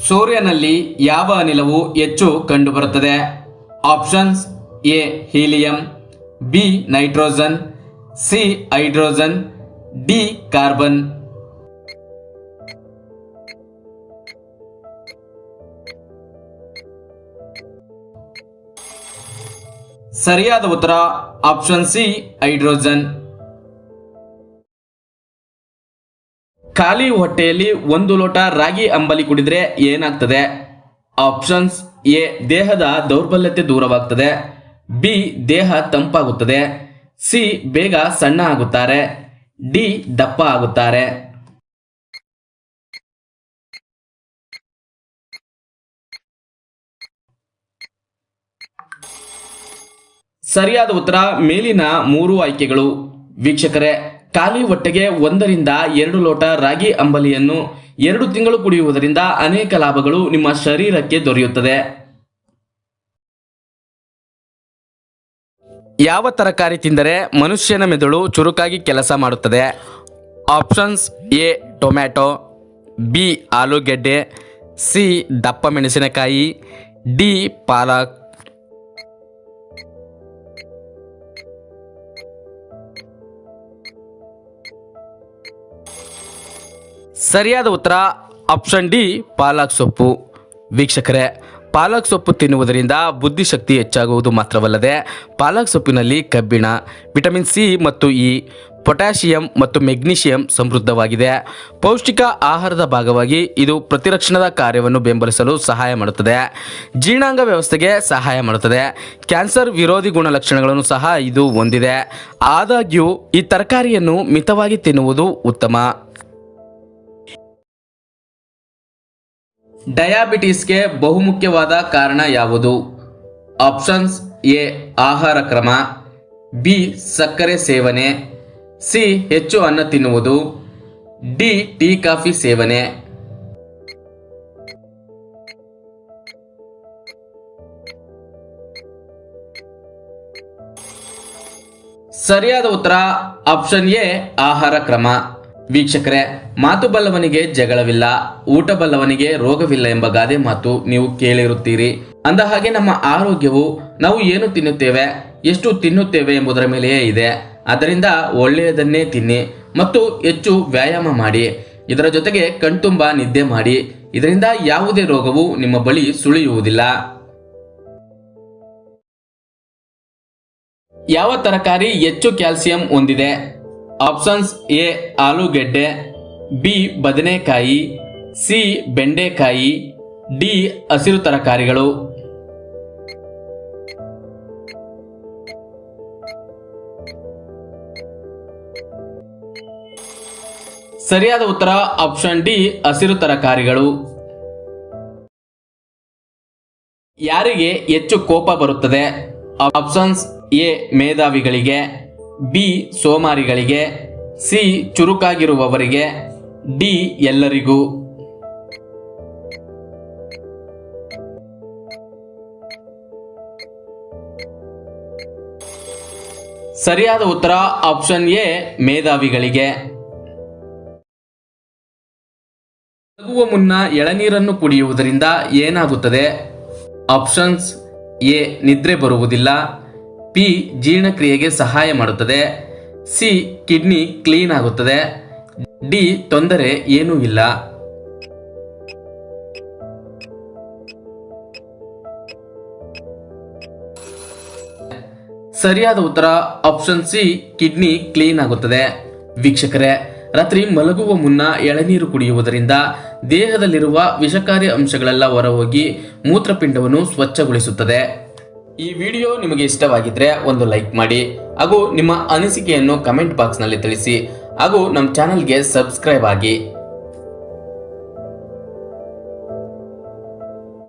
ಸೂರ್ಯನಲ್ಲಿ ಯಾವ ಅನಿಲವು ಹೆಚ್ಚು ಕಂಡುಬರುತ್ತದೆ? Options: A helium, B nitrogen, C hydrogen, D carbon. ಸರಿಯಾದ ಉತ್ತರ ಆಪ್ಷನ್ ಸಿ ಹೈಡ್ರೋಜನ್. ಖಾಲಿ ಹೊಟ್ಟೆಯಲ್ಲಿ 1 ಲೋಟ ರಾಗಿ ಅಂಬಲಿ ಕುಡಿದ್ರೆ ಏನಾಗ್ತದೆ? ಆಪ್ಷನ್ಸ್: ಎ ದೇಹದ ದೌರ್ಬಲ್ಯತೆ ದೂರವಾಗ್ತದೆ, ಬಿ ದೇಹ ತಂಪಾಗುತ್ತದೆ, ಸಿ ಬೇಗ ಸಣ್ಣ ಆಗುತ್ತಾರೆ, ಡಿ ದಪ್ಪ ಆಗುತ್ತಾರೆ. ಸರಿಯಾದ ಉತ್ತರ ಮೇಲಿನ 3 ಆಯ್ಕೆಗಳು. ವೀಕ್ಷಕರೇ, ಖಾಲಿ ಹೊಟ್ಟೆಗೆ 1 ರಿಂದ 2 ಲೋಟ ರಾಗಿ ಅಂಬಲಿಯನ್ನು 2 ತಿಂಗಳು ಕುಡಿಯುವುದರಿಂದ ಅನೇಕ ಲಾಭಗಳು ನಿಮ್ಮ ಶರೀರಕ್ಕೆ ದೊರೆಯುತ್ತದೆ. ಯಾವ ತರಕಾರಿ ತಿಂದರೆ ಮನುಷ್ಯನ ಮೆದುಳು ಚುರುಕಾಗಿ ಕೆಲಸ ಮಾಡುತ್ತದೆ? ಆಪ್ಷನ್ಸ್: ಎ ಟೊಮ್ಯಾಟೊ, ಬಿ ಆಲೂಗೆಡ್ಡೆ, ಸಿ ದಪ್ಪ ಮೆಣಸಿನಕಾಯಿ, ಡಿ ಪಾಲಕ್. ಸರಿಯಾದ ಉತ್ತರ ಆಪ್ಷನ್ ಡಿ ಪಾಲಕ್ ಸೊಪ್ಪು. ವೀಕ್ಷಕರೇ, ಪಾಲಕ್ ಸೊಪ್ಪು ತಿನ್ನುವುದರಿಂದ ಬುದ್ಧಿಶಕ್ತಿ ಹೆಚ್ಚಾಗುವುದು ಮಾತ್ರವಲ್ಲದೆ ಪಾಲಕ್ ಸೊಪ್ಪಿನಲ್ಲಿ ಕಬ್ಬಿಣ, ವಿಟಮಿನ್ ಸಿ ಮತ್ತು ಇ, ಪೊಟ್ಯಾಷಿಯಂ ಮತ್ತು ಮೆಗ್ನೀಷಿಯಂ ಸಮೃದ್ಧವಾಗಿದೆ. ಪೌಷ್ಟಿಕ ಆಹಾರದ ಭಾಗವಾಗಿ ಇದು ಪ್ರತಿರಕ್ಷಣಾ ಕಾರ್ಯವನ್ನು ಬೆಂಬಲಿಸಲು ಸಹಾಯ ಮಾಡುತ್ತದೆ, ಜೀರ್ಣಾಂಗ ವ್ಯವಸ್ಥೆಗೆ ಸಹಾಯ ಮಾಡುತ್ತದೆ, ಕ್ಯಾನ್ಸರ್ ವಿರೋಧಿ ಗುಣಲಕ್ಷಣಗಳನ್ನು ಸಹ ಇದು ಹೊಂದಿದೆ. ಆದಾಗ್ಯೂ ಈ ತರಕಾರಿಯನ್ನು ಮಿತವಾಗಿ ತಿನ್ನುವುದು ಉತ್ತಮ. ಡಯಾಬಿಟಿಸ್ಗೆ ಬಹುಮುಖ್ಯವಾದ ಕಾರಣ ಯಾವುದು? ಆಪ್ಷನ್ಸ್: ಎ ಆಹಾರ ಕ್ರಮ, ಬಿ ಸಕ್ಕರೆ ಸೇವನೆ, ಸಿ ಹೆಚ್ಚು ಅನ್ನ ತಿನ್ನುವುದು, ಡಿ ಟೀ ಕಾಫಿ ಸೇವನೆ. ಸರಿಯಾದ ಉತ್ತರ ಆಪ್ಷನ್ ಎ ಆಹಾರ ಕ್ರಮ. ವೀಕ್ಷಕರೇ, ಮಾತು ಬಲ್ಲವನಿಗೆ ಜಗಳವಿಲ್ಲ, ಊಟ ಬಲ್ಲವನಿಗೆ ರೋಗವಿಲ್ಲ ಎಂಬ ಗಾದೆ ಮಾತು ನೀವು ಕೇಳಿರುತ್ತೀರಿ. ಅಂದ ಹಾಗೆ ನಮ್ಮ ಆರೋಗ್ಯವು ನಾವು ಏನು ತಿನ್ನುತ್ತೇವೆ, ಎಷ್ಟು ತಿನ್ನುತ್ತೇವೆ ಎಂಬುದರ ಮೇಲೆಯೇ ಇದೆ. ಆದ್ದರಿಂದ ಒಳ್ಳೆಯದನ್ನೇ ತಿನ್ನಿ ಮತ್ತು ಹೆಚ್ಚು ವ್ಯಾಯಾಮ ಮಾಡಿ. ಇದರ ಜೊತೆಗೆ ಕಣ್ತುಂಬ ನಿದ್ದೆ ಮಾಡಿ. ಇದರಿಂದ ಯಾವುದೇ ರೋಗವು ನಿಮ್ಮ ಬಳಿ ಸುಳಿಯುವುದಿಲ್ಲ. ಯಾವ ತರಕಾರಿ ಹೆಚ್ಚು ಕ್ಯಾಲ್ಸಿಯಂ ಹೊಂದಿದೆ? ಆಪ್ಷನ್ಸ್: ಎ ಆಲೂಗೆಡ್ಡೆ, ಬಿ ಬದನೆಕಾಯಿ, ಸಿ ಬೆಂಡೆಕಾಯಿ, ಡಿ ಹಸಿರು ತರಕಾರಿಗಳು. ಸರಿಯಾದ ಉತ್ತರ ಆಪ್ಷನ್ ಡಿ ಹಸಿರು ತರಕಾರಿಗಳು. ಯಾರಿಗೆ ಹೆಚ್ಚು ಕೋಪ ಬರುತ್ತದೆ? ಆಪ್ಷನ್ಸ್: ಎ ಮೇಧಾವಿಗಳಿಗೆ, ಬಿ ಸೋಮಾರಿಗಳಿಗೆ, ಸಿ ಚುರುಕಾಗಿರುವವರಿಗೆ, ಡಿ ಎಲ್ಲರಿಗೂ. ಸರಿಯಾದ ಉತ್ತರ ಆಪ್ಷನ್ ಎ ಮೇಧಾವಿಗಳಿಗೆ. ಮಲಗುವ ಮುನ್ನ ಎಳನೀರನ್ನು ಕುಡಿಯುವುದರಿಂದ ಏನಾಗುತ್ತದೆ? ಆಪ್ಷನ್ಸ್: ಎ ನಿದ್ರೆ ಬರುವುದಿಲ್ಲ, ಬಿ ಜೀರ್ಣಕ್ರಿಯೆಗೆ ಸಹಾಯ ಮಾಡುತ್ತದೆ, ಸಿ ಕಿಡ್ನಿ ಕ್ಲೀನ್ ಆಗುತ್ತದೆ, ಡಿ ತೊಂದರೆ ಏನೂ ಇಲ್ಲ. ಸರಿಯಾದ ಉತ್ತರ ಆಪ್ಷನ್ ಸಿ ಕಿಡ್ನಿ ಕ್ಲೀನ್ ಆಗುತ್ತದೆ. ವೀಕ್ಷಕರೇ, ರಾತ್ರಿ ಮಲಗುವ ಮುನ್ನ ಎಳನೀರು ಕುಡಿಯುವುದರಿಂದ ದೇಹದಲ್ಲಿರುವ ವಿಷಕಾರಿ ಅಂಶಗಳೆಲ್ಲ ಹೊರಹೋಗಿ ಮೂತ್ರಪಿಂಡವನ್ನು ಸ್ವಚ್ಛಗೊಳಿಸುತ್ತದೆ. ಈ ವಿಡಿಯೋ ನಿಮಗೆ ಇಷ್ಟವಾಗಿದ್ರೆ ಒಂದು ಲೈಕ್ ಮಾಡಿ ಹಾಗೂ ನಿಮ್ಮ ಅನಿಸಿಕೆಯನ್ನು ಕಮೆಂಟ್ ಬಾಕ್ಸ್ನಲ್ಲಿ ತಿಳಿಸಿ ಹಾಗೂ ನಮ್ಮ ಚಾನಲ್ಗೆ ಸಬ್ಸ್ಕ್ರೈಬ್ ಆಗಿ.